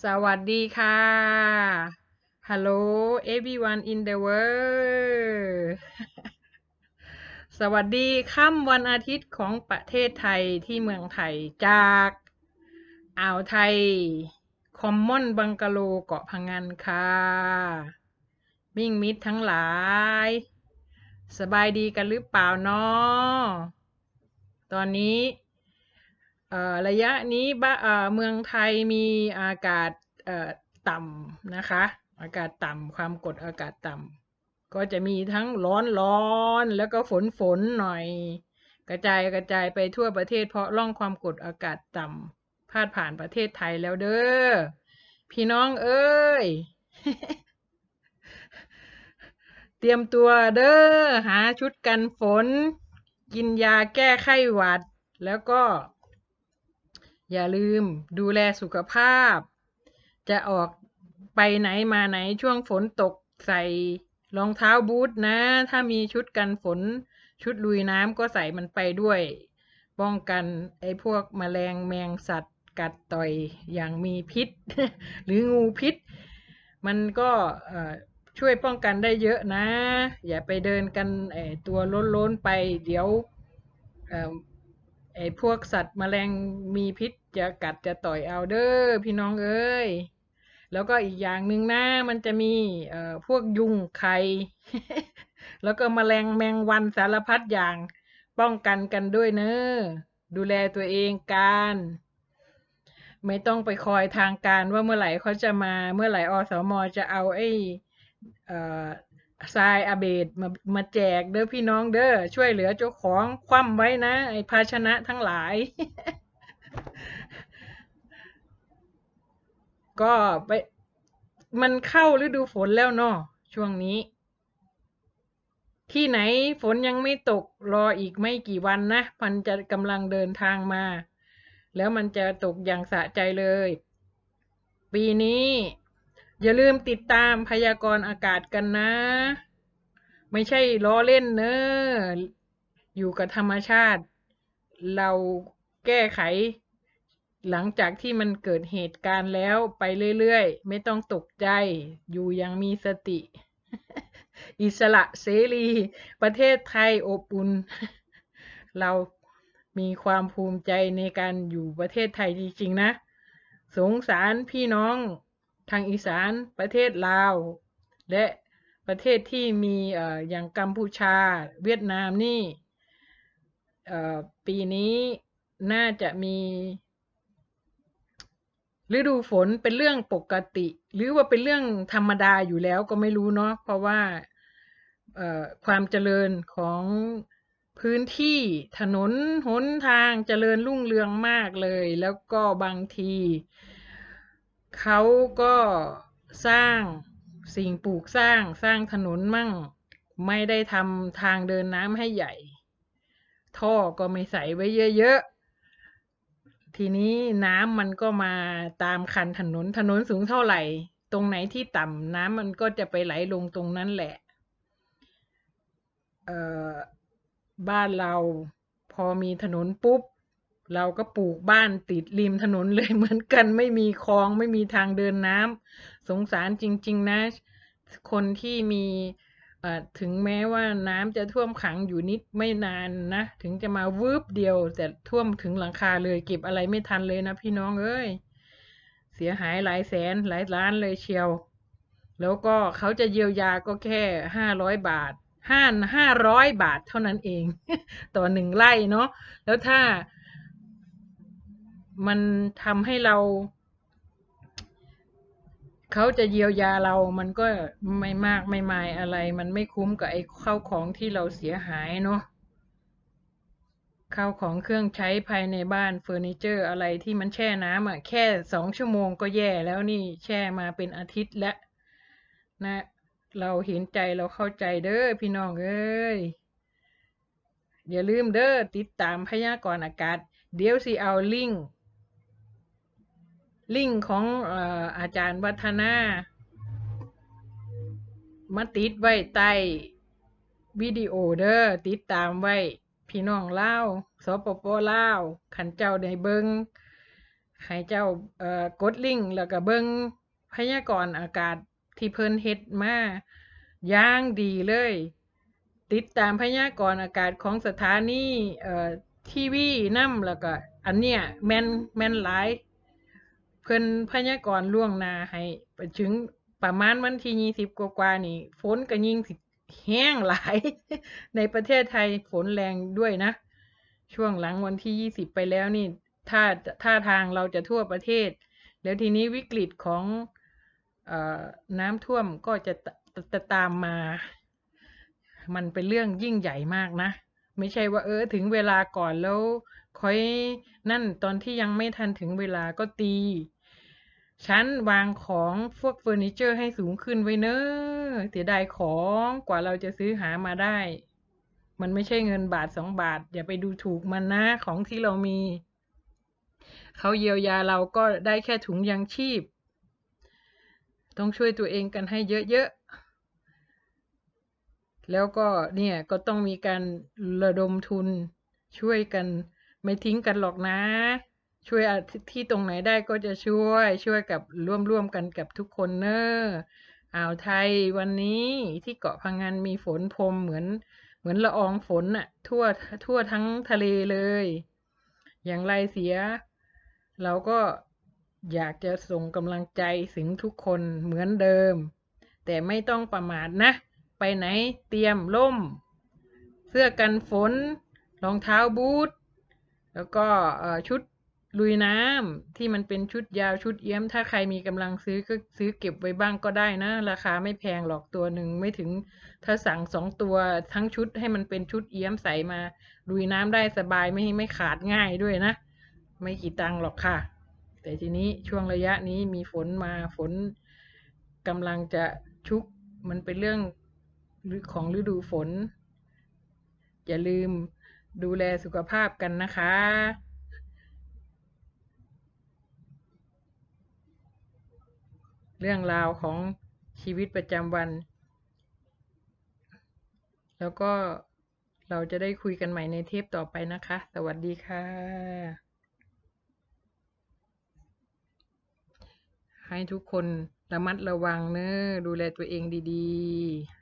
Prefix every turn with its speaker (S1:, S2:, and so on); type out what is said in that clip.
S1: สวัสดีค่ะ Hello everyone in the world สวัสดีค่ำวันอาทิตย์ของประเทศไทยที่เมืองไทยจากอ่าวไทยคอมมอนบังกะโลเกาะพะงันค่ะมิ่งมิตรทั้งหลายสบายดีกันหรือเปล่าเนาะตอนนี้ระยะนี้เมืองไทยมีอากาศต่ำนะคะอากาศต่ำความกดอากาศต่ำก็จะมีทั้งร้อนแล้วก็ฝนหน่อยกระจายไปทั่วประเทศเพราะร่องความกดอากาศต่ำพาดผ่านประเทศไทยแล้วเด้อพี่น้องเอ้ยเตรียมตัวเด้อหาชุดกันฝนกินยาแก้ไข้หวัดแล้วก็อย่าลืมดูแลสุขภาพจะออกไปไหนมาไหนช่วงฝนตกใส่รองเท้าบูทนะถ้ามีชุดกันฝนชุดลุยน้ำก็ใส่มันไปด้วยป้องกันไอ้พวกแมลงแมงสัตว์กัดต่อยอย่างมีพิษหรืองูพิษมันก็ช่วยป้องกันได้เยอะนะอย่าไปเดินกันตัวล้นๆไปเดี๋ยวเอ่อไอ้พวกสัตว์แมลงมีพิษจะกัดจะต่อยเอาเด้อพี่น้องเอ้ยแล้วก็อีกอย่างหนึ่งนะมันจะมีพวกยุงไข่แล้วก็แมลงแมงวันสารพัดอย่างป้องกันกันด้วยเนอะดูแลตัวเองกันไม่ต้องไปคอยทางการว่าเมื่อไหร่เขาจะมาเมื่อไหร่อสมจะเอาไอ้เอ่อทรายอเบดมาแจกเด้อพี่น้องเด้อช่วยเหลือเจ้าของคว่ำไว้นะไอ้ภาชนะทั้งหลายก็ไปมันเข้าฤดูฝนแล้วเนาะช่วงนี้ที่ไหนฝนยังไม่ตกรออีกไม่กี่วันนะมันจะกำลังเดินทางมาแล้วมันจะตกอย่างสะใจเลยปีนี้อย่าลืมติดตามพยากรณ์อากาศกันนะไม่ใช่ล้อเล่นเนอะอยู่กับธรรมชาติเราแก้ไขหลังจากที่มันเกิดเหตุการณ์แล้วไปเรื่อยๆไม่ต้องตกใจอยู่อย่างมีสติอิสระเสรีประเทศไทยอบอุ่นเรามีความภูมิใจในการอยู่ประเทศไทยจริงๆนะสงสารพี่น้องทางอีสานประเทศลาวและประเทศที่มีอย่างกัมพูชาเวียดนามนี่ปีนี้น่าจะมีฤดูฝนเป็นเรื่องปกติหรือว่าเป็นเรื่องธรรมดาอยู่แล้วก็ไม่รู้เนาะเพราะว่าความเจริญของพื้นที่ถนนหนทางเจริญรุ่งเรืองมากเลยแล้วก็บางทีเขาก็สร้างสิ่งปลูกสร้างถนนมั่งไม่ได้ทำทางเดินน้ำให้ใหญ่ท่อก็ไม่ใส่ไว้เยอะๆทีนี้น้ำมันก็มาตามคันถนนสูงเท่าไหร่ตรงไหนที่ต่ำน้ำมันก็จะไปไหลลงตรงนั้นแหละ เอ่อบ้านเราพอมีถนนปุ๊บเราก็ปลูกบ้านติดริมถนนเลยเหมือนกันไม่มีคลองไม่มีทางเดินน้ำสงสารจริงๆนะคนที่มีถึงแม้ว่าน้ำจะท่วมขังอยู่นิดไม่นานนะถึงจะมาวืบเดียวแต่ท่วมถึงหลังคาเลยเก็บอะไรไม่ทันเลยนะพี่น้องเอ้ยเสียหายหลายแสนหลายล้านเลยเชียวแล้วก็เขาจะเยียวยาก็แค่500 บาท500 บาทเท่านั้นเองต่อ1 ไร่เนาะแล้วถ้ามันทำให้เราเขาจะเยียวยาเรามันก็ไม่มากไม่มายอะไรมันไม่คุ้มกับไอ้ข้าวของที่เราเสียหายเนาะข้าวของเครื่องใช้ภายในบ้านเฟอร์นิเจอร์อะไรที่มันแช่น้ำอ่ะแค่2 ชั่วโมงก็แย่แล้วนี่แช่มาเป็นอาทิตย์แล้วนะเราเห็นใจเราเข้าใจเด้อพี่น้องเอ้ย อย่าลืมเด้อติดตามพยากรณ์อากาศเดี๋ยวสิเอาลิงก์ของอาจารย์วัฒนามาติดไว้ใต้วิดีโอเด้อติดตามไว้พี่น้องลาวสปปลาวขันเจ้าได้เบิง ให้เจ้ากดลิงก์แล้วก็เบิ่งพยากรณ์อากาศที่เพิ่นเฮ็ดมาอย่างดีเลย ติดตามพยากรณ์อากาศของสถานีทีวีนำแล้วก็อันเนี้ยแม่นหลายเพิ่นพยากรณ์ล่วงหน้าให้ไปถึงประมาณวันที่20กว่าๆนี่ฝนก็ยิ่งสิแห้งหลาย ในประเทศไทยฝนแรงด้วยนะช่วงหลังวันที่20ไปแล้วนี่ถ้าท่าทางเราจะทั่วประเทศแล้วทีนี้วิกฤตของเอ่อน้ำท่วมก็จะตามมา มันเป็นเรื่องยิ่งใหญ่มากนะ ไม่ใช่ว่าถึงเวลาก่อนแล้วค่อยนั่นตอนที่ยังไม่ทันถึงเวลาก็ตีชั้นวางของพวกเฟอร์นิเจอร์ให้สูงขึ้นไว้เนอะเสียดายของกว่าเราจะซื้อหามาได้ มันไม่ใช่เงินบาท2 บาทอย่าไปดูถูกมันนะของที่เรามีเขาเยียวยาเราก็ได้แค่ถุงยางชีพต้องช่วยตัวเองกันให้เยอะๆแล้วก็เนี่ยก็ต้องมีการระดมทุนช่วยกันไม่ทิ้งกันหรอกนะช่วยที่ตรงไหนได้ก็จะช่วยกับร่วมกันกับทุกคนเนอะอ่าวไทยวันนี้ที่เกาะพังงานมีฝนพรมเหมือนละอองฝนน่ะทั่วทั้งทะเลเลยอย่างไรเสียเราก็อยากจะส่งกำลังใจถึงทุกคนเหมือนเดิมแต่ไม่ต้องประมาทนะไปไหนเตรียมร่มเสื้อกันฝนรองเท้าบูทแล้วก็ชุดลุยน้ำที่มันเป็นชุดยาวชุดเอี้ยมถ้าใครมีกำลังซื้อก็ซื้อเก็บไว้บ้างก็ได้นะราคาไม่แพงหรอกตัวหนึ่งไม่ถึงถ้าสั่ง2 ตัวทั้งชุดให้มันเป็นชุดเอี้ยมใส่มาลุยน้ำได้สบายไม่ขาดง่ายด้วยนะไม่กี่ตังค์หรอกค่ะแต่ทีนี้ช่วงระยะนี้มีฝนมาฝนกำลังจะชุกมันเป็นเรื่องของฤดูฝนอย่าลืมดูแลสุขภาพกันนะคะเรื่องราวของชีวิตประจำวันแล้วก็เราจะได้คุยกันใหม่ในเทปต่อไปนะคะสวัสดีค่ะให้ทุกคนระมัดระวังเนอะดูแลตัวเองดีๆ